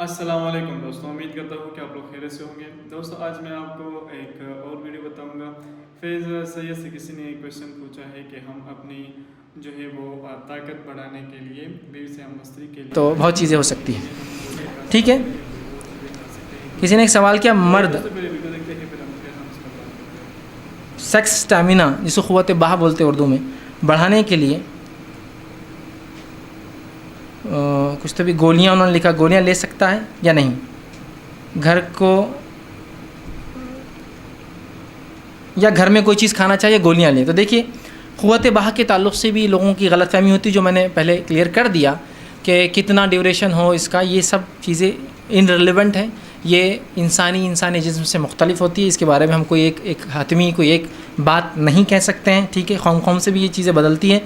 السلام علیکم دوستوں، امید کرتا ہوں کہ آپ لوگ خیریت سے ہوں گے۔ دوستوں آج میں آپ کو ایک اور ویڈیو بتاؤں گا۔ فیض سید سے کسی نے ایک کویشچن پوچھا ہے کہ ہم اپنی جو ہے وہ طاقت بڑھانے کے لیے بیوی سے ہم مستری کے لیے تو بہت چیزیں ہو سکتی ہیں، ٹھیک ہے۔ کسی نے ایک سوال کیا، مرد سیکس اسٹیمینا جس کو قوت بہا بولتے اردو میں بڑھانے کے لیے کچھ تو بھی گولیاں انہوں نے لکھا، گولیاں لے سکتا ہے یا نہیں، گھر کو یا گھر میں کوئی چیز کھانا چاہیے گولیاں لیں۔ تو دیکھیے قوت بہا کے تعلق سے بھی لوگوں کی غلط فہمی ہوتی، جو میں نے پہلے کلیئر کر دیا کہ کتنا ڈیوریشن ہو اس کا، یہ سب چیزیں انریلیونٹ ہیں، یہ انسانی جسم سے مختلف ہوتی ہے، اس کے بارے میں ہم کوئی ایک حتمی کوئی ایک بات نہیں کہہ سکتے ہیں، ٹھیک ہے۔ قوم سے بھی یہ چیزیں بدلتی ہیں۔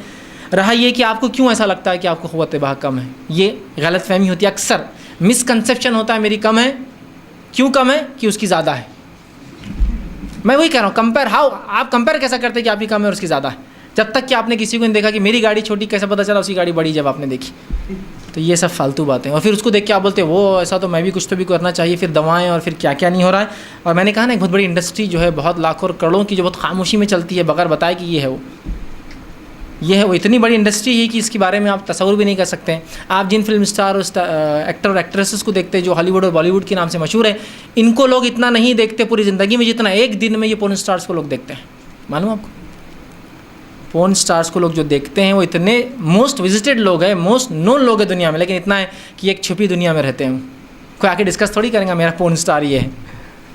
رہا یہ کہ آپ کو کیوں ایسا لگتا ہے کہ آپ کو قوت بہا کم ہے، یہ غلط فہمی ہوتی ہے، اکثر مسکنسیپشن ہوتا ہے میری کم ہے، کیوں کم ہے کہ اس کی زیادہ ہے۔ میں وہی کہہ رہا ہوں، کمپیئر ہاؤ، آپ کمپیئر کیسا کرتے ہیں کہ آپ کی کم ہے اور اس کی زیادہ ہے، جب تک کہ آپ نے کسی کو نہیں دیکھا کہ میری گاڑی چھوٹی، کیسے پتہ چلا اس کی گاڑی بڑی جب آپ نے دیکھی۔ تو یہ سب فالتو باتیں، اور پھر اس کو دیکھ کے آپ بولتے ہیں وہ ایسا تو میں بھی کچھ تو بھی کرنا چاہیے، پھر دوائیں اور پھر کیا کیا نہیں ہو رہا ہے۔ اور میں نے کہا نا ایک بہت بڑی انڈسٹری جو ہے بہت لاکھوں اور کروڑوں کی، جو بہت خاموشی میں چلتی ہے بغیر بتائے کہ یہ ہے وہ اتنی بڑی انڈسٹری ہے کہ اس کے بارے میں آپ تصور بھی نہیں کر سکتے ہیں۔ آپ جن فلم اسٹار ایکٹر اور ایکٹریسز کو دیکھتے ہیں جو ہالی ووڈ اور بالی ووڈ کے نام سے مشہور ہیں، ان کو لوگ اتنا نہیں دیکھتے پوری زندگی میں جتنا ایک دن میں یہ پورن اسٹارز کو لوگ دیکھتے ہیں۔ معلوم آپ کو پورن اسٹارز کو لوگ جو دیکھتے ہیں وہ اتنے موسٹ وزٹڈ لوگ ہیں، موسٹ نون لوگ ہیں دنیا میں، لیکن اتنا ہے کہ ایک چھپی دنیا میں رہتے ہیں۔ کوئی آ کے ڈسکس تھوڑی کریں گا میرا پورن اسٹار یہ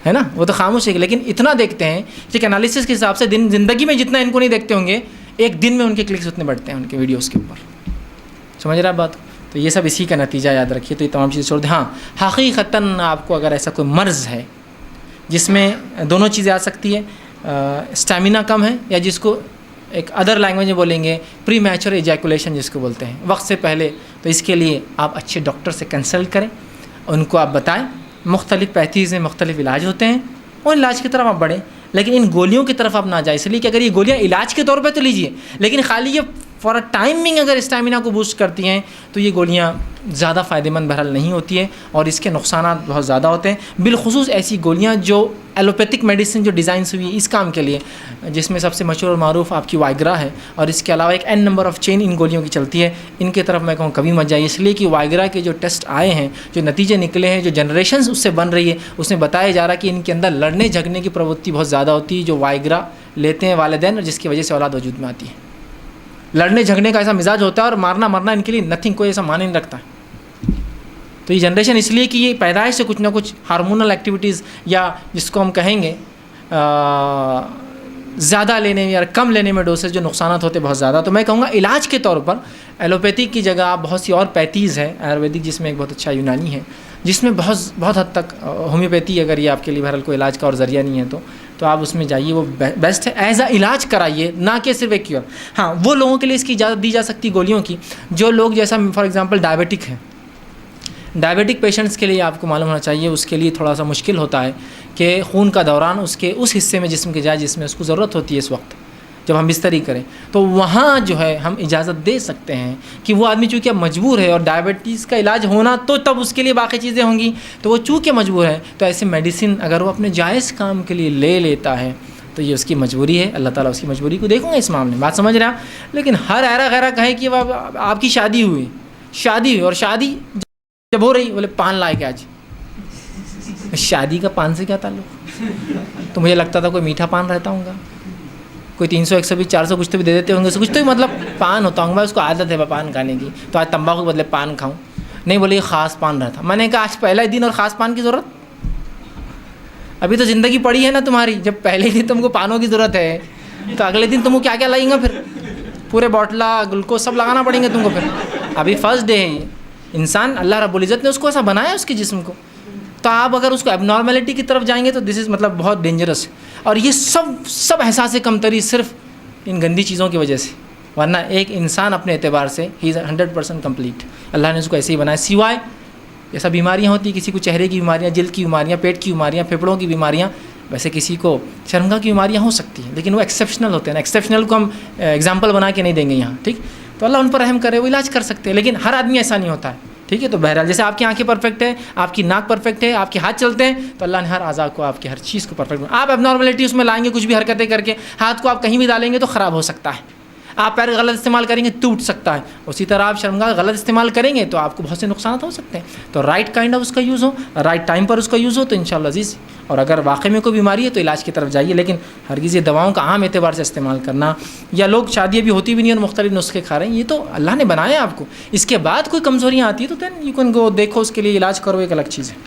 ہے نا، وہ تو خاموش ہے، لیکن اتنا دیکھتے ہیں کہ انالیسس کے حساب سے زندگی میں جتنا ان کو نہیں دیکھتے ہوں گے، ایک دن میں ان کے کلکس اتنے بڑھتے ہیں ان کے ویڈیوز کے اوپر۔ سمجھ رہے آپ بات؟ تو یہ سب اسی کا نتیجہ، یاد رکھیے۔ تو یہ تمام چیزیں چھوڑ دیں۔ ہاں حقیقتاً آپ کو اگر ایسا کوئی مرض ہے جس میں دونوں چیزیں آ سکتی ہے، اسٹیمینا کم ہے، یا جس کو ایک ادر لینگویج میں بولیں گے پری میچور ایجیکولیشن جس کو بولتے ہیں، وقت سے پہلے، تو اس کے لیے آپ اچھے ڈاکٹر سے کنسلٹ کریں، ان کو آپ بتائیں، مختلف پیتھیز ہیں، مختلف علاج ہوتے ہیں، اور علاج کی طرف آپ بڑھیں، لیکن ان گولیوں کی طرف آپ نہ جائیں، اس لیے کہ اگر یہ گولیاں علاج کے طور پہ تو لیجیے، لیکن خالی یہ فار اے ٹائمنگ اگر اسٹیمینا کو بوسٹ کرتی ہیں تو یہ گولیاں زیادہ فائدہ مند بہرحال نہیں ہوتی ہیں، اور اس کے نقصانات بہت زیادہ ہوتے ہیں، بالخصوص ایسی گولیاں جو ایلوپیتھک میڈیسن جو ڈیزائنس ہوئی ہے اس کام کے لیے، جس میں سب سے مشہور اور معروف آپ کی وائگرا ہے، اور اس کے علاوہ ایک n نمبر آف چین ان گولیوں کی چلتی ہے، ان کی طرف میں کہوں کبھی مت جائیے، اس لیے کہ وائگرا کے جو ٹیسٹ آئے ہیں، جو نتیجے نکلے ہیں، جو جنریشنز اس سے بن رہی ہے، اس میں بتایا جا رہا ہے کہ ان کے اندر لڑنے جھگڑنے کی پروتی بہت زیادہ ہوتی ہے جو وائگرا لیتے ہیں والدین، اور جس کی وجہ سے اولاد وجود میں آتی ہے۔ لڑنے جھگڑنے کا ایسا مزاج ہوتا ہے، اور مارنا مرنا ان کے لیے نتھنگ، کوئی ایسا معنی نہیں رکھتا ہے۔ تو یہ جنریشن اس لیے کہ یہ پیدائش سے کچھ نہ کچھ ہارمونل ایکٹیویٹیز، یا جس کو ہم کہیں گے زیادہ لینے یا کم لینے میں ڈوسز جو نقصانات ہوتے بہت زیادہ۔ تو میں کہوں گا علاج کے طور پر ایلوپیتھی کی جگہ آپ بہت سی اور پیتھیز ہے، آیورویدک جس میں ایک بہت اچھا یونانی ہے، جس میں بہت حد تک ہومیوپیتھی اگر یہ آپ کے لیے بہرحال کوئی علاج کا اور ذریعہ نہیں ہے تو آپ اس میں جائیے، وہ بیسٹ ہے، ایز اے علاج کرائیے، نہ کہ صرف ایک کیور۔ ہاں وہ لوگوں کے لیے اس کی اجازت دی جا سکتی گولیوں کی جو لوگ جیسا فار ایگزامپل ڈائبیٹک ہیں، ڈائبیٹک پیشنٹس کے لیے آپ کو معلوم ہونا چاہیے، اس کے لیے تھوڑا سا مشکل ہوتا ہے کہ خون کا دوران اس کے اس حصے میں جسم کے جائے جس میں اس کو ضرورت ہوتی ہے اس وقت جب ہم بستری کریں، تو وہاں جو ہے ہم اجازت دے سکتے ہیں کہ وہ آدمی چونکہ اب مجبور ہے، اور ڈائبٹیز کا علاج ہونا تو تب اس کے لیے باقی چیزیں ہوں گی، تو وہ چونکہ مجبور ہے، تو ایسے میڈیسن اگر وہ اپنے جائز کام کے لیے لے لیتا ہے تو یہ اس کی مجبوری ہے، اللہ تعالیٰ اس کی مجبوری کو دیکھوں گا اس معاملے میں، بات سمجھ رہے ہیں؟ لیکن ہر ایرا غیرہ کہے کہ آپ کی شادی ہوئی اور شادی جب ہو رہی بولے پان لائے کے آج، شادی کا پان سے کیا تعلق؟ تو مجھے لگتا تھا کوئی میٹھا پان رہتا ہوں گا، کوئی 300 120 400 کچھ تو بھی دے دیتے ہوں گے، کچھ تو بھی مطلب پان ہوتا ہوں گا، اس کو عادت ہے پان کھانے کی، تو آج تمباکو کے بدلے پان کھاؤں، نہیں بولے یہ خاص پان رہتا۔ میں نے کہا آج پہلا ہی دن اور خاص پان کی ضرورت؟ ابھی تو زندگی پڑی ہے نا تمہاری، جب پہلے ہی تم کو پانوں کی ضرورت ہے تو اگلے دن تم کو کیا کیا لائیں گا، پھر پورے بوٹلا گلوکوز سب لگانا پڑیں گے تم کو، پھر ابھی فرسٹ ڈے ہے یہ۔ انسان اللہ رب العزت نے اس کو ایسا بنایا اس کے جسم کو، تو آپ اگر اس کو اب نارملٹی کی طرف جائیں گے تو دس از مطلب بہت ڈینجرس ہے، اور یہ سب احساس کمتری صرف ان گندی چیزوں کی وجہ سے، ورنہ ایک انسان اپنے اعتبار سے ہی از 100% کمپلیٹ، اللہ نے اس کو ایسے ہی بنایا، سوائے جیسا بیماریاں ہوتی ہیں، کسی کو چہرے کی بیماریاں، جلد کی بیماریاں، پیٹ کی بیماریاں، پھیپھڑوں کی بیماریاں، ویسے کسی کو شرمگاہ کی بیماریاں ہو سکتی ہیں، لیکن وہ ایکسیپشنل ہوتے ہیں نا، ایکسیپشنل کو ہم ایگزامپل بنا کے نہیں دیں گے یہاں، ٹھیک؟ تو اللہ ان پر رحم کرے، وہ علاج کر سکتے ہیں، لیکن ہر آدمی ایسا نہیں ہوتا ہے، ٹھیک ہے. تو بہرحال جیسے آپ کی آنکھیں پرفیکٹ ہے, آپ کی ناک پرفیکٹ ہے, آپ کے ہاتھ چلتے ہیں, تو اللہ نے ہر اعضاء کو, آپ کی ہر چیز کو پرفیکٹ. آپ اب نارملٹی اس میں لائیں گے, کچھ بھی حرکتیں کر کے, ہاتھ کو آپ کہیں بھی ڈالیں گے تو خراب ہو سکتا ہے. آپ پیر غلط استعمال کریں گے ٹوٹ سکتا ہے. اسی طرح آپ شرمگاہ غلط استعمال کریں گے تو آپ کو بہت سے نقصانات ہو سکتے ہیں. تو رائٹ کائنڈ آف اس کا یوز ہو, رائٹ ٹائم پر اس کا یوز ہو, تو انشاءاللہ عزیز. اور اگر واقعی میں کوئی بیماری ہے تو علاج کی طرف جائیے, لیکن ہرگز یہ دواؤں کا عام اعتبار سے استعمال کرنا, یا لوگ شادیاں بھی ہوتی بھی نہیں اور مختلف نسخے کھا رہے ہیں, یہ تو اللہ نے بنایا ہے آپ کو. اس کے بعد کوئی کمزوریاں آتی ہیں تو دین یو کین گو, دیکھو اس کے لیے علاج کرو, ایک الگ چیز ہے.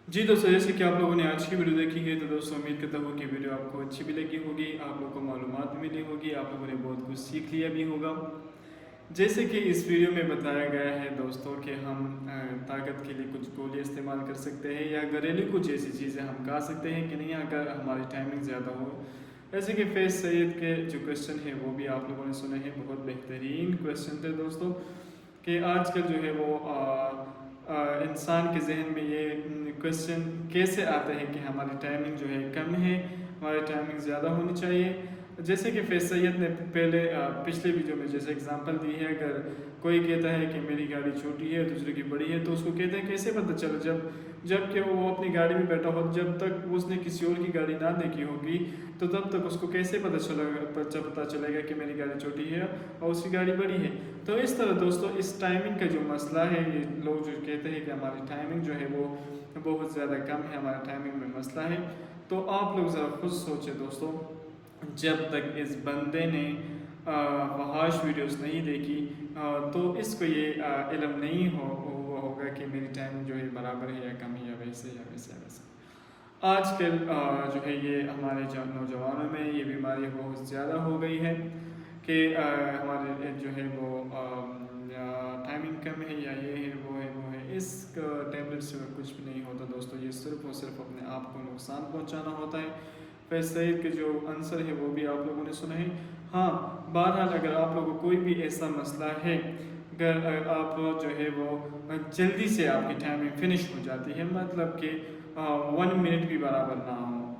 جی دوستو, جیسے کہ آپ لوگوں نے آج کی ویڈیو دیکھی ہے, تو دوستو امید کرتا ہوں کہ ویڈیو آپ کو اچھی بھی لگی ہوگی, آپ لوگوں کو معلومات بھی ملی ہوگی, آپ لوگوں نے بہت کچھ سیکھ لیا بھی ہوگا. جیسے کہ اس ویڈیو میں بتایا گیا ہے دوستوں کہ ہم طاقت کے لیے کچھ گولیاں استعمال کر سکتے ہیں, یا گھریلو کچھ ایسی چیزیں ہم کھا سکتے ہیں کہ نہیں اگر ہماری ٹائمنگ زیادہ ہو. جیسے کہ فیض سعید کے جو کویشچن ہے وہ بھی آپ لوگوں نے سنے ہیں, بہت بہترین کویشچن تھے دوستوں. کہ آج کل جو ہے وہ انسان کے ذہن میں یہ کویشچن کیسے آتے ہیں کہ ہماری ٹائمنگ جو ہے کم ہے, ہماری ٹائمنگ زیادہ ہونی چاہیے. جیسے کہ فیض سید نے پہلے پچھلے ویڈیو میں جیسے اگزامپل دی ہے, اگر کوئی کہتا ہے کہ میری گاڑی چھوٹی ہے, دوسرے کی بڑی ہے, تو اس کو کہتے ہیں کیسے پتہ چلے, جب کہ وہ اپنی گاڑی میں بیٹھا ہو, جب تک اس نے کسی اور کی گاڑی نہ دیکھی ہوگی تو تب تک اس کو کیسے پتہ چلے گا کہ میری گاڑی چھوٹی ہے اور اس کی گاڑی بڑی ہے. تو اس طرح دوستو اس ٹائمنگ کا جو مسئلہ ہے, یہ لوگ جو کہتے ہیں کہ ہماری ٹائمنگ جو ہے وہ بہت زیادہ کم ہے, ہمارا ٹائمنگ میں مسئلہ ہے. تو آپ لوگ ذرا خود سوچیں دوستو, جب تک اس بندے نے فحاش ویڈیوز نہیں دیکھی تو اس کو یہ علم نہیں ہوگا کہ میری ٹائمنگ جو ہے برابر ہے یا کم ہے, یا ویسے یا ویسے یا ویسے. آج کل جو ہے یہ ہمارے نوجوانوں میں یہ بیماری بہت زیادہ ہو گئی ہے کہ ہمارے جو ہے وہ ٹائمنگ کم ہے, یا یہ ہے وہ ہے وہ ہے. اس ٹیبلٹ سے کچھ بھی نہیں ہوتا دوستو, یہ صرف اور صرف اپنے آپ کو نقصان پہنچانا ہوتا ہے. فیض سعید کے جو آنسر ہے وہ بھی آپ لوگوں نے سنا ہے. ہاں بہرحال اگر آپ لوگوں کو کوئی بھی ایسا مسئلہ ہے, اگر آپ جو ہے وہ جلدی سے آپ کی ٹائمنگ فنش ہو جاتی ہے, مطلب کہ 1 منٹ بھی برابر نہ ہو,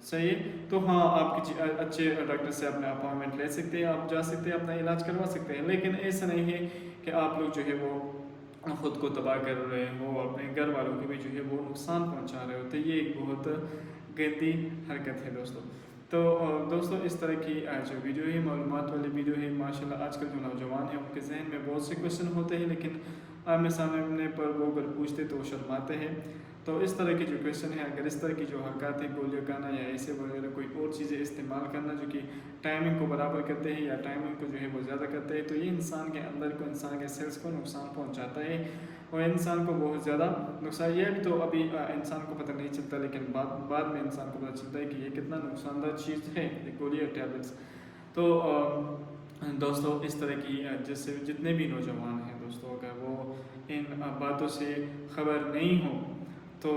صحیح ہے, تو ہاں آپ کی اچھے ڈاکٹر سے اپنا اپائنٹمنٹ لے سکتے ہیں, آپ جا سکتے ہیں, اپنا علاج کروا سکتے ہیں. لیکن ایسا نہیں ہے کہ آپ لوگ جو ہے وہ خود کو تباہ کر رہے ہو, اپنے گھر والوں کو بھی جو ہے وہ نقصان پہنچا رہے ہو. تو یہ ایک بہت گندی حرکت ہے دوستو. تو دوستو اس طرح کی جو ویڈیو ہے, معلومات والی ویڈیو ہے, ماشاءاللہ آج کل جو نوجوان ہیں ان کے ذہن میں بہت سے کویشچن ہوتے ہیں, لیکن آمنے سامنے پر وہ اگر پوچھتے تو وہ شرماتے ہیں. تو اس طرح کے جو کویشچن ہیں, اگر اس طرح کی جو حرکات ہیں, گولیاں کھانا یا ایسے وغیرہ کوئی اور چیزیں استعمال کرنا جو کہ ٹائمنگ کو برابر کرتے ہیں یا ٹائمنگ کو جو ہے وہ زیادہ کرتے ہیں, تو یہ انسان کے اندر کو, انسان کے سیلز کو نقصان پہنچاتا ہے, اور انسان کو بہت زیادہ نقصان. یہ بھی تو ابھی انسان کو پتہ نہیں چلتا, لیکن بعد میں انسان کو پتہ چلتا ہے کہ یہ کتنا نقصان دہ چیز ہے, گولی اور ٹیبلٹس. تو دوستو اس طرح کی جتنے بھی نوجوان ہیں دوستو, اگر وہ ان باتوں سے خبر نہیں ہو تو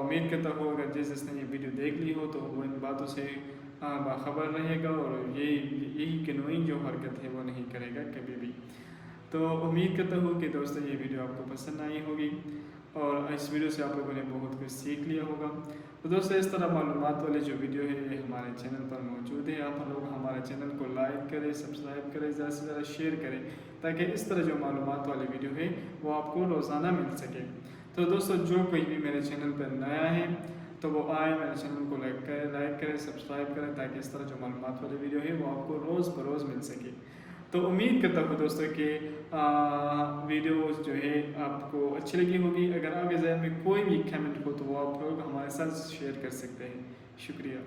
امید کرتا ہوں اگر جس نے یہ ویڈیو دیکھ لی ہو تو وہ ان باتوں سے باخبر رہے گا, اور یہی قانونی جو حرکت ہے وہ نہیں کرے گا کبھی بھی. تو امید کرتا ہوں کہ دوستو یہ ویڈیو آپ کو پسند آئی ہوگی, اور اس ویڈیو سے آپ لوگوں نے بہت کچھ سیکھ لیا ہوگا. تو دوستو اس طرح معلومات والی جو ویڈیو ہے یہ ہمارے چینل پر موجود ہے. آپ لوگ ہمارے چینل کو لائک کریں, سبسکرائب کریں, زیادہ سے زیادہ شیئر کریں, تاکہ اس طرح جو معلومات والی ویڈیو ہے وہ آپ کو روزانہ مل سکے. تو دوستو جو کوئی بھی میرے چینل پر نیا ہے تو وہ آئے, میرے چینل کو لائک کریں, سبسکرائب کریں, تاکہ اس طرح جو معلومات والی ویڈیو ہے وہ آپ کو روز بروز مل سکے. تو امید کرتا ہوں دوستو کہ ویڈیوز جو ہے آپ کو اچھی لگی ہوگی. اگر آپ کے ذہن میں کوئی بھی کمنٹ ہو تو وہ آپ لوگ ہمارے ساتھ شیئر کر سکتے ہیں. شکریہ.